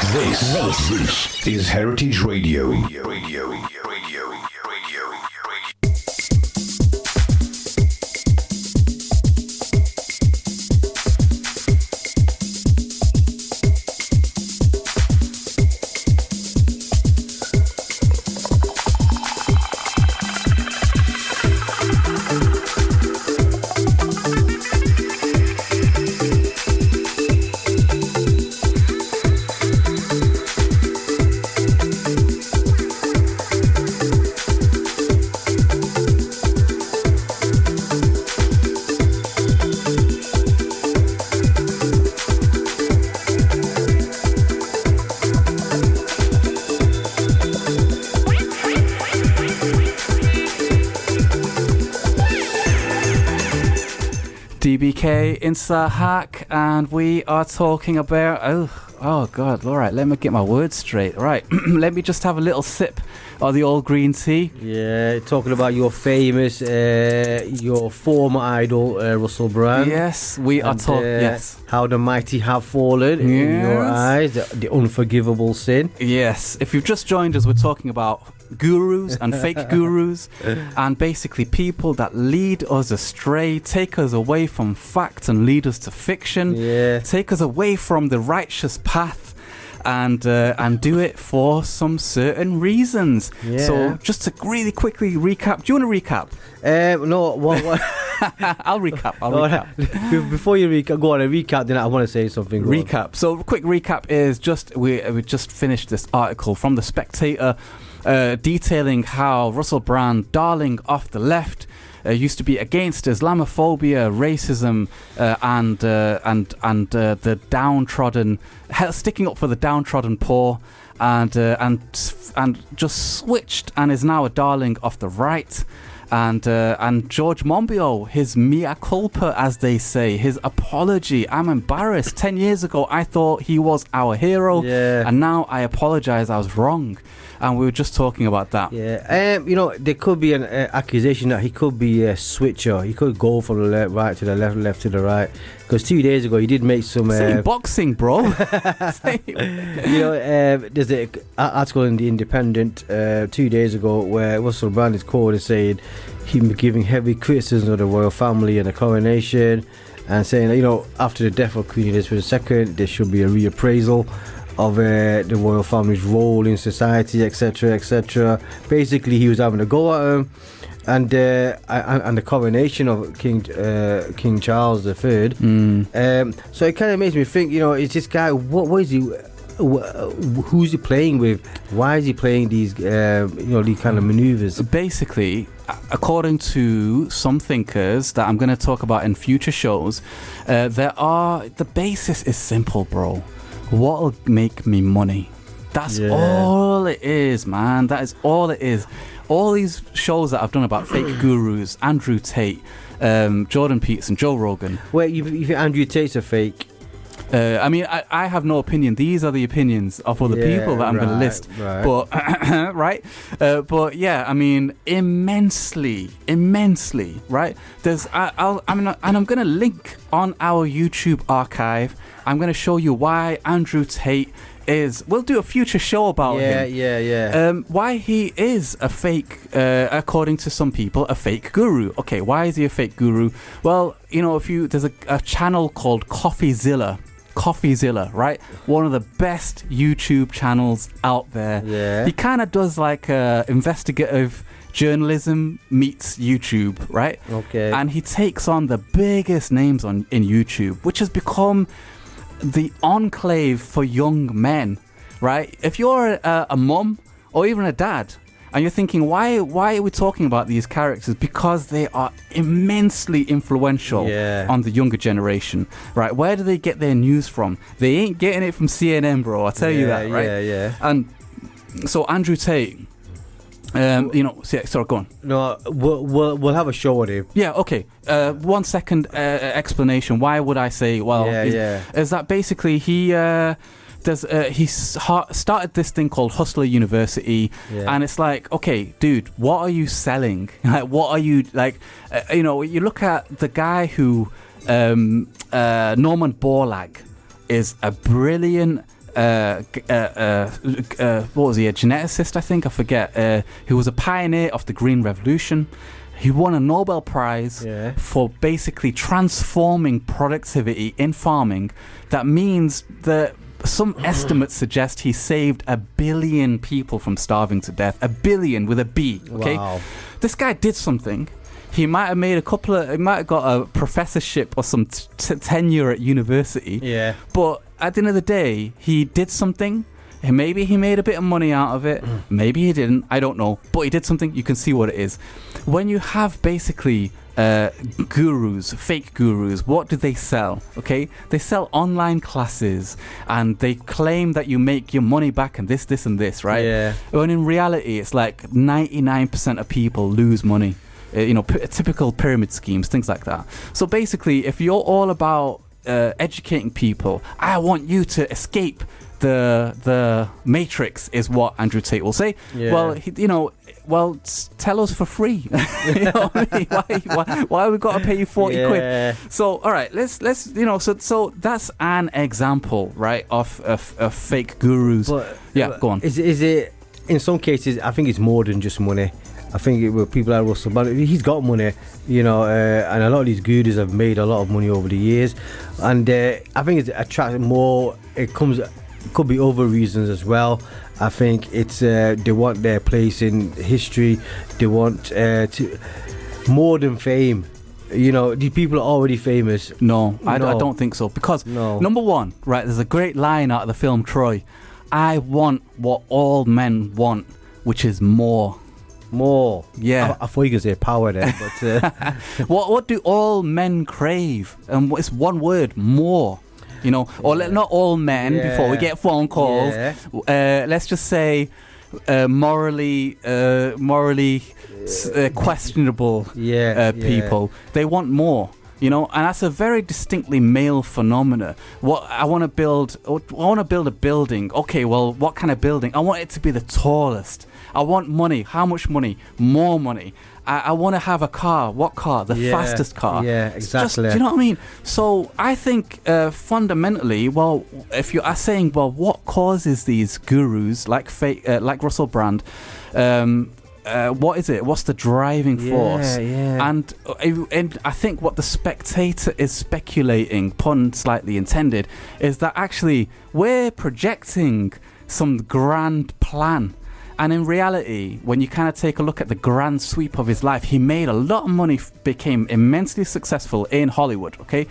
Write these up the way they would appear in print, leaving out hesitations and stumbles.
This is Heritage Radio. DBK Insta Hack, and we are talking about oh god, alright, let me get my words straight. Right, let me just have a little sip of the old green tea. Yeah, talking about your famous your former idol Russell Brand. Yes, we are talking yes. How the mighty have fallen in your eyes, the unforgivable sin. Yes, if you've just joined us, we're talking about gurus and fake gurus, and basically people that lead us astray, take us away from fact and lead us to fiction, take us away from the righteous path, and do it for some certain reasons. So just to really quickly recap, do you want to recap? No, what? I'll recap. Before you recap, go on and recap, then I want to say something. Recap. So quick recap is just we just finished this article from the Spectator, detailing how Russell Brand, darling of the left, used to be against Islamophobia, racism, and the downtrodden, sticking up for the downtrodden poor, and just switched and is now a darling of the right. And George Monbiot, his mea culpa, as they say, his apology. I'm embarrassed. 10 years ago, I thought he was our hero, and now I apologize. I was wrong. And we were just talking about that. There could be an accusation that he could be a switcher. He could go from the right to the left, left to the right. Because 2 days ago, he did make some... Same boxing, bro. There's an article in The Independent 2 days ago where Russell Brand is quoted as saying he was giving heavy criticism of the royal family and the coronation, and saying that, after the death of Queen Elizabeth II, there should be a reappraisal of the royal family's role in society, etc., etc. Basically, he was having a go at him, and the coronation of King Charles III. So it kind of makes me think, is this guy? What is he? Who's he playing with? Why is he playing these these kind of maneuvers? Basically, according to some thinkers that I'm going to talk about in future shows, the basis is simple, bro. What'll make me money? That's all it is, man. That is all it is. All these shows that I've done about fake gurus, Andrew Tate, Jordan Peterson, Joe Rogan. Wait, you think Andrew Tate's a fake? I have no opinion. These are the opinions of other people that I'm going to list. Right. But but yeah, I mean, immensely, right? I'm going to link on our YouTube archive. I'm going to show you why Andrew Tate is. We'll do a future show about him. Why he is a fake, according to some people, a fake guru. Okay, why is he a fake guru? Well, there's a channel called Coffeezilla, right? One of the best YouTube channels out there. Yeah. He kind of does like investigative journalism meets YouTube, right? Okay. And he takes on the biggest names in YouTube, which has become the enclave for young men, right? If you're a mum or even a dad, and you're thinking, why are we talking about these characters? Because they are immensely influential on the younger generation, right? Where do they get their news from? They ain't getting it from CNN, bro. I'll tell you that, right? Yeah. And so Andrew Tate, sorry, go on. No, we'll have a show on him. Yeah, okay. 1 second explanation. Why would I say? Well, is that basically he started this thing called Hustler University, and it's like, okay, dude, what are you selling? Like, what are you like? You look at the guy who Norman Borlaug is a brilliant what was he, a geneticist, I think, I forget, who was a pioneer of the Green Revolution. He won a Nobel Prize for basically transforming productivity in farming. That means that some estimates suggest he saved 1 billion people from starving to death. 1 billion with a B. Okay, Wow. This guy did something. He might have made he might have got a professorship or some tenure at university. Yeah. But at the end of the day, he did something. And maybe he made a bit of money out of it. Maybe he didn't. I don't know. But he did something. You can see what it is. When you have basically gurus, fake gurus, what do they sell? Okay, they sell online classes, and they claim that you make your money back and this, and this, right? Yeah. When in reality, it's like 99% of people lose money. Typical pyramid schemes, things like that. So basically, if you're all about educating people, I want you to escape the matrix, is what Andrew Tate will say. Yeah. Well, tell us for free. You know what I mean? Why have we got to pay you 40 quid? So all right, let's so that's an example, right, of fake gurus. But, go on. Is it in some cases? I think it's more than just money. I think people like Russell Brand, he's got money, and a lot of these gurus have made a lot of money over the years, and I think it's attracting more. It could be other reasons as well. I think it's they want their place in history. They want more than fame. These people are already famous. No, I don't think so. Because number one, right, there's a great line out of the film Troy. I want what all men want, which is more. More. Yeah. I thought you could say power there, but what do all men crave? It's one word: more. Not all men. Before we get phone calls, let's just say morally questionable people. They want more. And that's a very distinctly male phenomena. I want to build a building. Okay, well, what kind of building? I want it to be the tallest. I want money. How much money? More money. I want to have a car. What car? The fastest car. Yeah, exactly. Do you know what I mean? So I think fundamentally, well, if you are saying, well, what causes these gurus like Russell Brand? What is it? What's the driving force? Yeah. And I think what the Spectator is speculating, pun slightly intended, is that actually we're projecting some grand plan. And in reality, when you kind of take a look at the grand sweep of his life, he made a lot of money, became immensely successful in Hollywood, okay?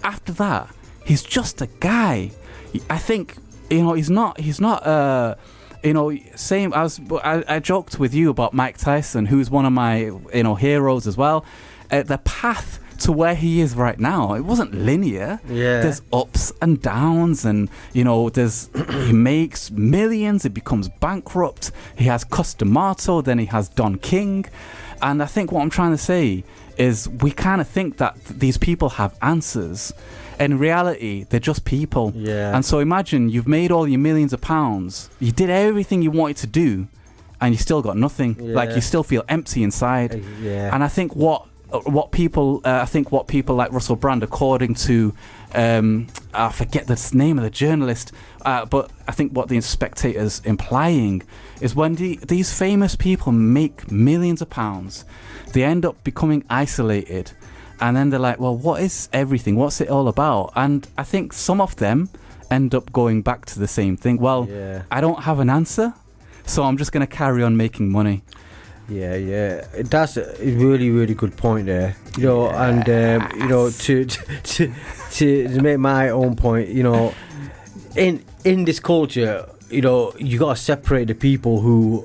After that, he's just a guy. I think, he's not same as I joked with you about Mike Tyson, who's one of my, heroes as well. The path to where he is right now, it wasn't linear. There's ups and downs, and he makes millions, he becomes bankrupt, he has Customato, then he has Don King. And I think what I'm trying to say is we kind of think that these people have answers. In reality, they're just people. And so imagine you've made all your millions of pounds, you did everything you wanted to do, and you still got nothing. Like, you still feel empty inside. And I think what people like Russell Brand, according to I forget the name of the journalist, but I think what the Spectator's implying is when these famous people make millions of pounds, they end up becoming isolated, and then they're like, well, what is everything? What's it all about? And I think some of them end up going back to the same thing. Well, I don't have an answer, so I'm just going to carry on making money. Yeah, that's a really, really good point there. And to make my own point, in this culture, you gotta separate the people who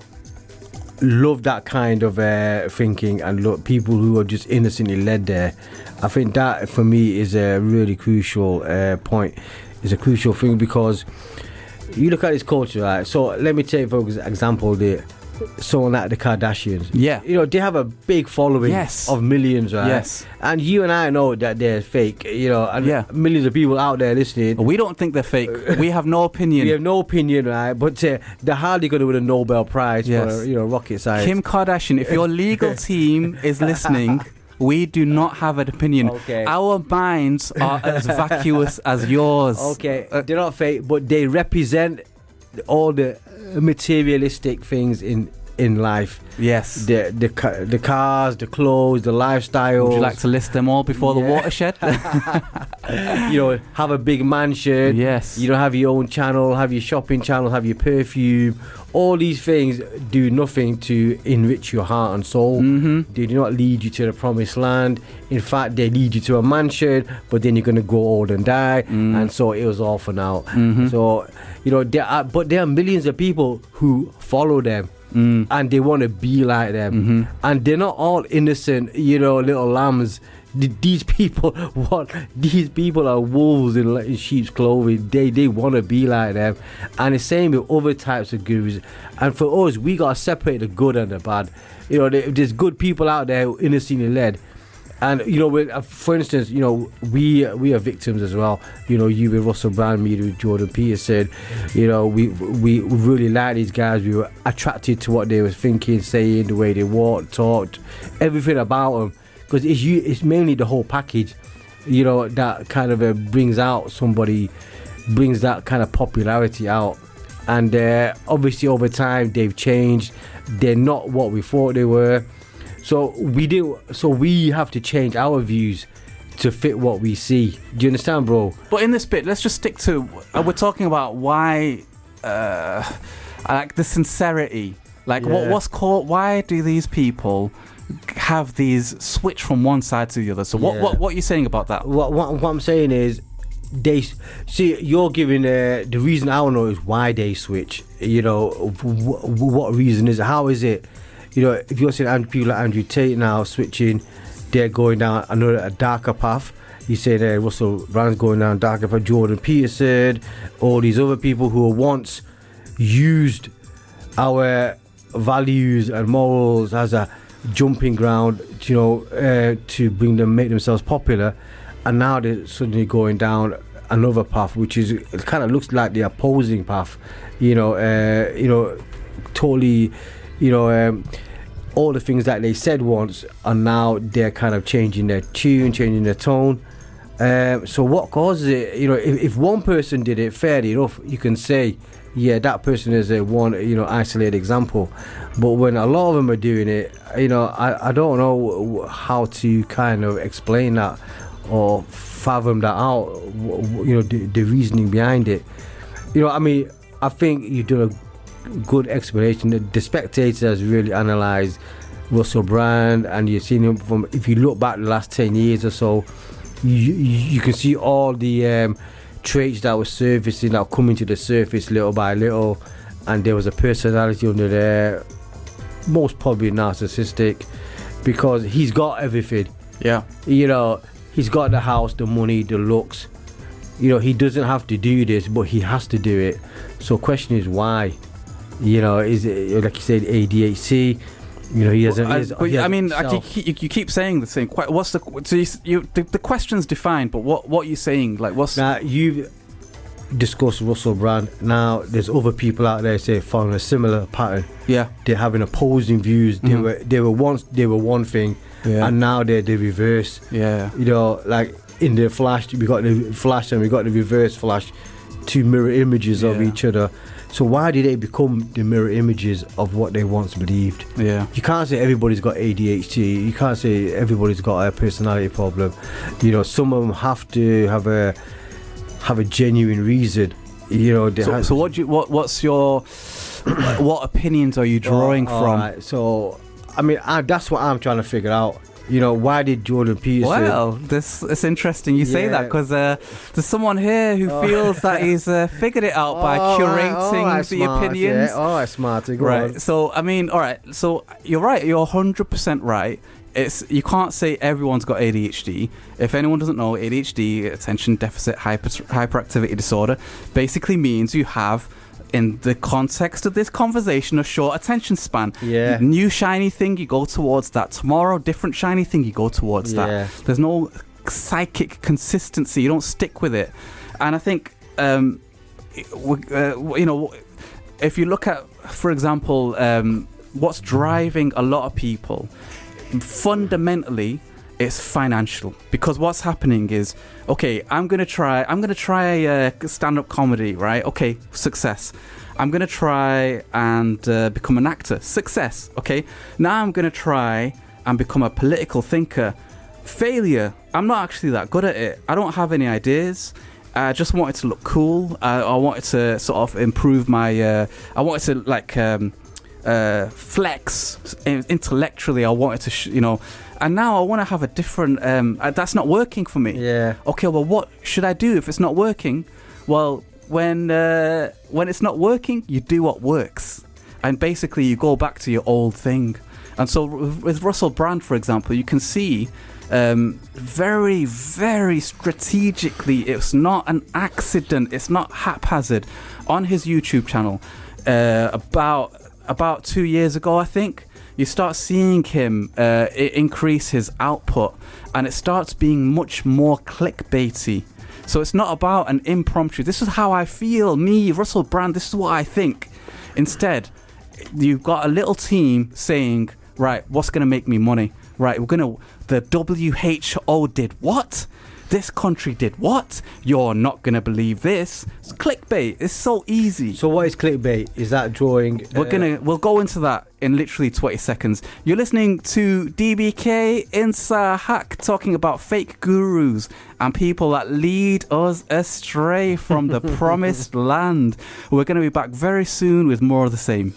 love that kind of thinking and people who are just innocently led there. I think that for me is a really crucial point. It's a crucial thing because you look at this culture, right? So let me take for example someone like the Kardashians. They have a big following of millions, right? And you and I know that they're fake, and millions of people out there listening. We don't think they're fake. We have no opinion. We have no opinion, right? But they're hardly going to win a Nobel Prize for rocket science. Kim Kardashian, if your legal team is listening, We do not have an opinion. Okay. Our minds are as vacuous as yours. Okay, they're not fake, but they represent all the materialistic things in life. Yes. The cars, the clothes, the lifestyle. Would you like to list them all before the watershed? Have a big mansion. Yes. Have your own channel, have your shopping channel, have your perfume. All these things do nothing to enrich your heart and soul. Mm-hmm. They do not lead you to the promised land. In fact, they lead you to a mansion, but then you're going to grow old and die. And so it was all for now. Mm-hmm. So, there are millions of people who follow them. And they want to be like them, and they're not all innocent, little lambs. These people are wolves in sheep's clothing. They want to be like them, and the same with other types of gurus. And for us, we gotta separate the good and the bad. There's good people out there who innocently led. And for instance, we are victims as well. You with Russell Brand, me with Jordan Peterson. We really like these guys. We were attracted to what they were thinking, saying, the way they walked, talked, everything about them. Because it's mainly the whole package. That kind of brings that kind of popularity out. And obviously over time they've changed. They're not what we thought they were. So we have to change our views to fit what we see. Do you understand, bro? But in this bit, let's just stick to we're talking about why I like the sincerity. Like what's called, why do these people have these switch from one side to the other? So what are you saying about that? What I'm saying is, they see, you're giving the reason. I want to know is why they switch. What reason is it? How is it? If you're seeing people like Andrew Tate now switching, they're going down a darker path. You say that Russell Brand's going down a darker path, Jordan Peterson, all these other people who once used our values and morals as a jumping ground, to make themselves popular, and now they're suddenly going down another path, which is, it kind of looks like the opposing path. Totally. All the things that they said once, and now they're kind of changing their tune, changing their tone. So what causes it? If one person did it, fair enough, you can say, yeah, that person is a one, isolated example. But when a lot of them are doing it, I don't know how to kind of explain that or fathom that out. The reasoning behind it. I think you've done a good explanation. The Spectator has really analysed Russell Brand, and you've seen him from, if you look back the last 10 years or so, you can see all the traits that were surfacing, that were coming to the surface little by little, and there was a personality under there, most probably narcissistic, because he's got everything. He's got the house, the money, the looks. He doesn't have to do this, but he has to do it. So question is why? Is it, like you said, ADHD? He doesn't. You keep saying the same. What's the question's defined, but what are you saying? Like, what's now? You've discussed Russell Brand. Now there's other people out there say following a similar pattern. Yeah, they're having opposing views. They were once one thing, and now they're the reverse. Yeah, like in the Flash, we got the Flash and we got the reverse Flash, two mirror images of each other. So why did they become the mirror images of what they once believed? Yeah, you can't say everybody's got ADHD. You can't say everybody's got a personality problem. Some of them have to have a genuine reason. So what's your what opinions are you drawing from? Right, so that's what I'm trying to figure out. Why did Jordan Peterson... Well, it's interesting you say that, because there's someone here who feels that he's figured it out by curating the opinions. Yeah. All right, smarter. Right. So, all right. So, you're right. You're 100% right. You can't say everyone's got ADHD. If anyone doesn't know, ADHD, attention deficit hyperactivity disorder, basically means you have, in the context of this conversation, a short attention span. Yeah. New shiny thing, you go towards that. Tomorrow, different shiny thing, you go towards that. There's no psychic consistency. You don't stick with it. And I think, if you look at, for example, what's driving a lot of people, fundamentally, it's financial. Because what's happening is, okay, I'm gonna try stand-up comedy, right? Okay, success. I'm gonna try and become an actor, success. Okay, now I'm gonna try and become a political thinker, failure. I'm not actually that good at it. I don't have any ideas. I just wanted to look cool. I wanted to sort of improve my. I wanted to flex intellectually. I wanted to, and now I want to have a different. That's not working for me. Yeah. Okay. Well, what should I do if it's not working? Well, when it's not working, you do what works, and basically you go back to your old thing. And so with Russell Brand, for example, you can see. Very, very strategically, it's not an accident, it's not haphazard. On his YouTube channel, about 2 years ago, I think, you start seeing him increase his output, and it starts being much more clickbaity. So it's not about an impromptu, this is how I feel, me, Russell Brand, this is what I think. Instead, you've got a little team saying, right, what's going to make me money? Right, the WHO did what? This country did what? You're not going to believe this. It's clickbait. It's so easy. So what is clickbait? Is that drawing... We'll go into that in literally 20 seconds. You're listening to DBK Insa Hack talking about fake gurus and people that lead us astray from the promised land. We're going to be back very soon with more of the same.